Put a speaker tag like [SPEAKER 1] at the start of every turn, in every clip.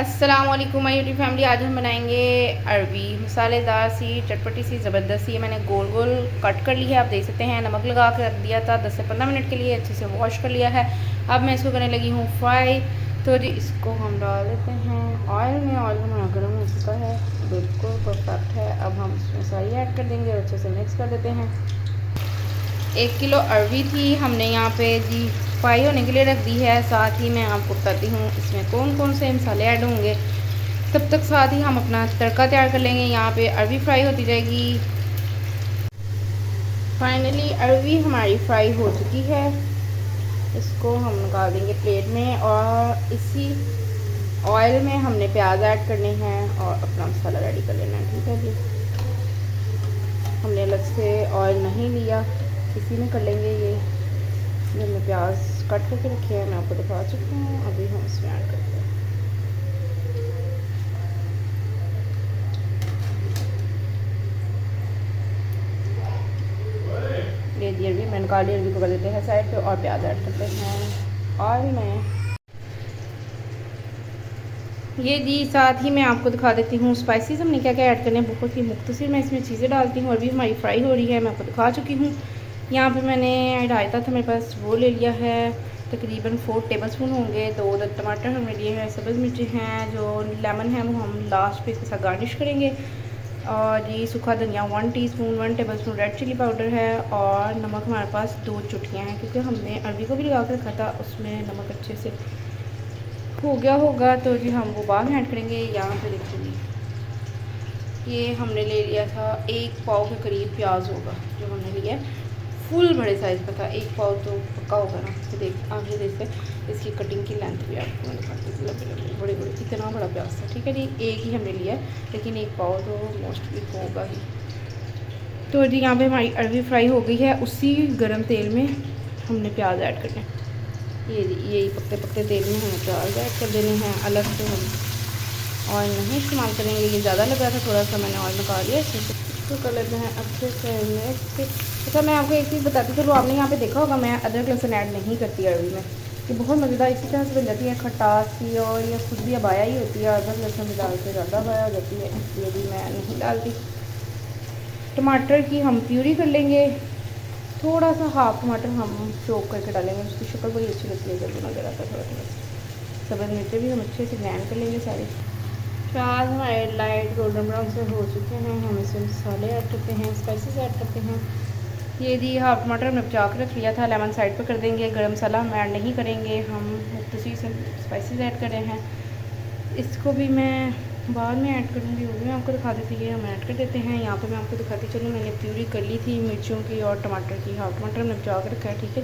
[SPEAKER 1] अस्सलाम वालेकुम my YouTube family. आज हम बनाएंगे अरबी मसालेदार सी चटपटी सी ज़बरदस्त सी। मैंने गोल गोल कट कर ली है, आप देख सकते हैं। नमक लगा कर रख दिया था 10 से 15 मिनट के लिए, अच्छे से वॉश कर लिया है। अब मैं इसको करने लगी हूँ फ्राई। तो जी इसको हम डाल देते हैं ऑयल में। ऑयल हमारा गर्म हो चुका है, बिल्कुल परफेक्ट है। अब हम इसमें सारी ऐड कर देंगे और अच्छे से मिक्स कर देते हैं। 1 किलो अरबी थी, हमने यहाँ पे जी फ्राई होने के लिए रख दी है। साथ ही मैं आपको बताती हूँ इसमें कौन कौन से मसाले ऐड होंगे। तब तक साथ ही हम अपना तड़का तैयार कर लेंगे। यहाँ पे अरबी फ्राई होती जाएगी। फाइनली अरबी हमारी फ्राई हो चुकी है, इसको हम निकाल देंगे प्लेट में। और इसी ऑयल में हमने प्याज ऐड करने हैं और अपना मसाला रेडी कर लेना है। ठीक है जी, हमने अलग से ऑयल नहीं लिया, इसी में कर लेंगे। ये हमने प्याज कट करके रखे हैं, मैं आपको दिखा चुकी हूँ। अभी हम इसमें ऐड करते हैं। ये जी अरबी मैंने काली अरबी को कर देते हैं साइड पे और प्याज ऐड करते हैं ऑयल में। ये जी साथ ही मैं आपको दिखा देती हूँ स्पाइसेस हमने क्या क्या ऐड करने हैं। बहुत ही मुख्तसर मैं इसमें चीज़ें डालती हूँ। अरबी हमारी फ्राई हो रही है, मैं आपको दिखा चुकी हूँ। यहाँ पे मैंने रायता था मेरे पास, वो ले लिया है। तकरीबन 4 टेबलस्पून होंगे। 2 टमाटर हमने लिए हैं, सब्ज़ मिर्ची हैं, जो लेमन है वो हम लास्ट पे इसके साथ गार्निश करेंगे। और ये सूखा धनिया 1 teaspoon, 1 tablespoon red chilli powder है। और नमक हमारे पास 2 चुटकियाँ हैं, क्योंकि हमने अरबी को भी लगा कर रखा था, उसमें नमक अच्छे से हो गया होगा। तो जी हम वो बाद में ऐड करेंगे। यहाँ पे देखिए ये हमने ले लिया था 1 पाव के करीब प्याज होगा जो हमने लिया है। फुल बड़े साइज़ का था, 1 पाव तो पक्का होगा ना। तो देख आगे देखते इसकी कटिंग की लेंथ भी आपको मैं दिखाती हूँ। लंबे लंबे बड़े बड़े इतना बड़ा प्याज था। ठीक है जी, एक ही हमने लिया है, लेकिन 1 पाव तो मोस्टली होगा ही। तो जी यहाँ पे हमारी अरबी फ्राई हो गई है। उसी गर्म तेल में हमने प्याज ऐड करने हैं। ये यही पकते पकते तेल में हमें प्याज ऐड कर देने हैं। अलग से हम ऑयल नहीं इस्तेमाल करेंगे, ये ज़्यादा लग रहा था, थोड़ा सा मैंने ऑयल निकाल लिया। इसको कर लेते हैं अच्छे से मिक्स। अच्छा मैं आपको एक चीज़ बताती चलो, आपने यहाँ पे देखा होगा मैं अदरक लहसुन ऐड नहीं करती अरबी में। ये बहुत मज़ेदार इसी तरह से बन जाती है, खटास सी। और ये खुद भी अबाया ही होती है, अदरक लहसुन भी डाल के ज़्यादा अबाया हो जाती है, इसलिए भी मैं नहीं डालती। टमाटर की हम प्यूरी कर लेंगे, थोड़ा सा हाफ टमाटर हम चॉप करके डालेंगे, उसकी शक्ल बड़ी अच्छी लगती है जब नज़र आता है। थोड़ा थोड़ा सब्ज़ मिर्चें भी हम अच्छे से ग्राइंड कर लेंगे सारी। प्याज हमारे लाइट गोल्डन ब्राउन से हो चुके हैं, हम इसमें मसाले ऐड करते हैं, स्पाइसेस ऐड करते हैं। ये दी हाफ टमाटर हमने बचा के रख लिया था, लेमन साइड पर कर देंगे। गरम मसाला हम ऐड नहीं करेंगे, हम मुख्तसर से स्पाइसेस ऐड कर रहे हैं। इसको भी मैं बाद में ऐड करूँगी, वो भी मैं आपको दिखा देती है। हम ऐड कर देते हैं। यहाँ पे मैं आपको दिखाती चलूँ, मैंने प्यूरी कर ली थी मिर्चों की और टमाटर की। हाफ टमाटर हमने बचा के रखा है। ठीक है,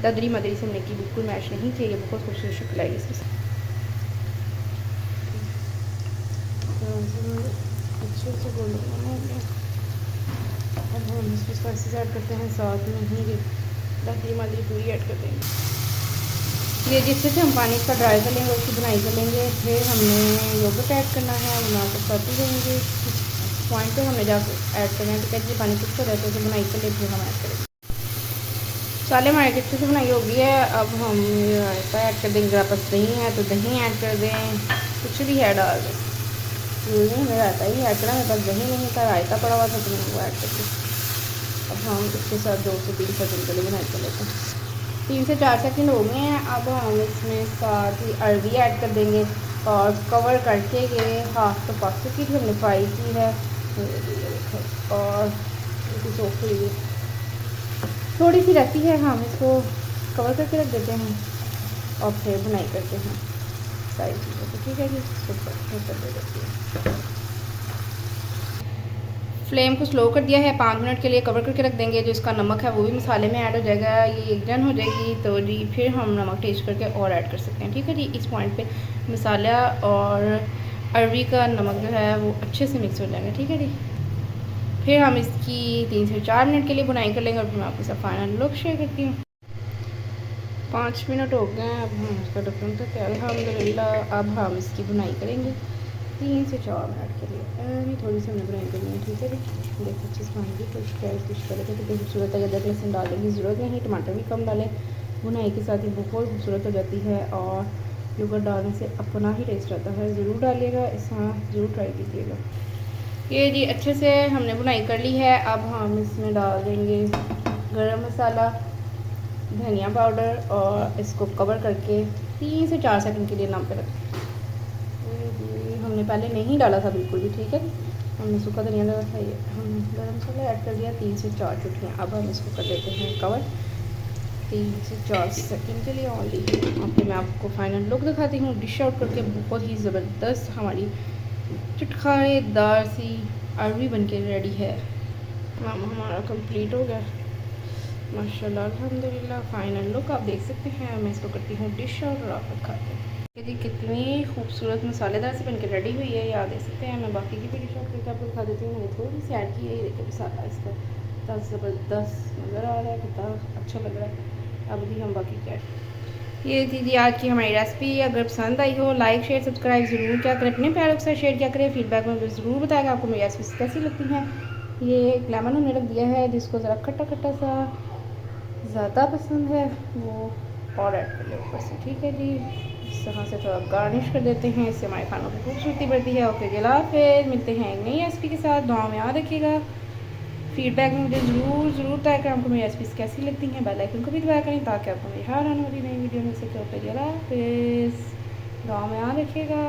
[SPEAKER 1] ददरी मदरी से हमने की, बिल्कुल मैश नहीं किया। ये बहुत खूबसूरत शक्ल आएगी इसमें। अच्छे से गोल्डन अब हम इसमें स्पाइसेस ऐड करते हैं, साथ में ही ददरी मदरी पूरी ऐड कर देंगे। ये जिससे से हम पानी इसका ड्राई कर लेंगे, उसकी बुनाई कर लेंगे। फिर हमने योगर्ट ऐड करना है, वो मैं आपको बताती रहेंगे। पॉइंट पे हमने जाकर ऐड करना है, तो कहते पानी कुछ हो रहा है तो उसे बुनाई कर लेते हैं, हम ऐड करेंगे। मसाले हमारे अच्छे से बुनाई हो गई है। अब हम रायता ऐड कर देंगे। अगर पास दही है तो दही ऐड कर दें, कुछ भी है डाल दें। नहीं हमें रायता ही ऐड करना, मेरे पास दही नहीं था, रायता पड़ा हुआ था तो मैंने वो ऐड कर दिया। अब हम इसके साथ 2 से 3 सेकंड के लिए बुनाई कर लेते हैं। 3 से 4 सेकंड हो गए हैं। अब हम इसमें साथ ही अरबी ऐड कर देंगे और कवर करके ये हाफ तो पक चुकी थी, हमने फ्राई की है। और सोखी थोड़ी सी रहती है, हम इसको कवर करके रख देते हैं और फिर बुनाई करते हैं सारी चीज़ों को। ठीक है जी, इसको कर देती है। फ्लेम को स्लो कर दिया है, 5 मिनट के लिए कवर करके रख देंगे। जो इसका नमक है वो भी मसाले में ऐड हो जाएगा, ये एकजन हो जाएगी। तो जी फिर हम नमक टेस्ट करके और ऐड कर सकते हैं। ठीक है जी, इस पॉइंट पे मसाला और अरबी का नमक जो है वो अच्छे से मिक्स हो जाएंगे। ठीक है जी, फिर हम इसकी 3 से 4 मिनट के लिए बुनाई कर लेंगे और फिर मैं आपके साथ फाइनल लुक शेयर करती हूँ। 5 मिनट हो गए हैं, अब हम इसका ढक्कन तो तैयार है अल्हम्दुलिल्लाह। अब हम इसकी बुनाई करेंगे 3 से 4 मिनट के लिए। अभी थोड़ी सी हमने बुनाई करनी है। ठीक है जी, देखो अच्छी से बनाएंगे, कुछ करें तो कितनी खूबसूरत है। अदरक लहसुन डालने की ज़रूरत नहीं, टमाटर भी कम डालें, बुनाई के साथ ही बहुत खूबसूरत हो जाती है। और योगर्ट डालने से अपना ही टेस्ट आता है, ज़रूर डालिएगा, इस ज़रूर ट्राई कीजिएगा। ये जी अच्छे से हमने बुनाई कर ली है। अब हम इसमें डाल देंगे गरम मसाला, धनिया पाउडर और इसको कवर करके 3 से 4 सेकंड के लिए नाम पे रखें। हमने पहले नहीं डाला था बिल्कुल भी, ठीक है। हमने सूखा धनिया डाला था, ये हम गरम मसाला ऐड कर दिया 3 से 4 चुटकियाँ। अब हम इसको कर देते हैं कवर 3 से 4 सेकंड के लिए ओनली। ओके, मैं आपको फाइनल लुक दिखाती हूँ डिश आउट करके। बहुत ही ज़बरदस्त हमारी चटखारेदार सी अरवी बन के रेडी है। हमारा कंप्लीट हो गया माशाल्लाह अल्हम्दुलिल्लाह। फाइनल लुक आप देख सकते हैं। मैं इसको करती हूँ डिश और आप खाते हैं। जी कितनी खूबसूरत मसालेदार से बनकर रेडी हुई है, ये आप देख सकते हैं। मैं बाकी की भी डिश आउट करके आपको दिखा देती हूँ। मैंने थोड़ी सी ऐड की है, ये देखिए मसाला इसका कितना ज़बरदस्त नज़र आ रहा है, कितना अच्छा लग रहा है। अब भी हम बाकी क्या, ये थी जी आज की हमारी रेसिपी। अगर पसंद आई हो लाइक शेयर सब्सक्राइब ज़रूर क्या करें, अपने प्यारों के साथ शेयर क्या करें। फीडबैक में ज़रूर बताएगा आपको मेरी रेसिपी कैसी लगती हैं। ये एक लेमन हमने रख दिया है, जिसको ज़रा खट्टा खट्टा सा ज़्यादा पसंद है वो और ऐड कर ले ऊपर से, ठीक है जी। इस तरह से थोड़ा गार्निश कर देते हैं, इससे हमारे खानों की खूबसूरती बढ़ती है। ओके गला, फिर मिलते हैं एक नई रेसिपी के साथ। दुआ में याद रखिएगा, फीडबैक में मुझे ज़रूर बताया करें आपको मेरी रेसिपीज़ कैसी लगती हैं। बेल आइकन को भी दबाया करें ताकि आपको मेरी हर आने वाली नई वीडियो मिल सके। ओके गला, फिर दुआ में याद रखिएगा।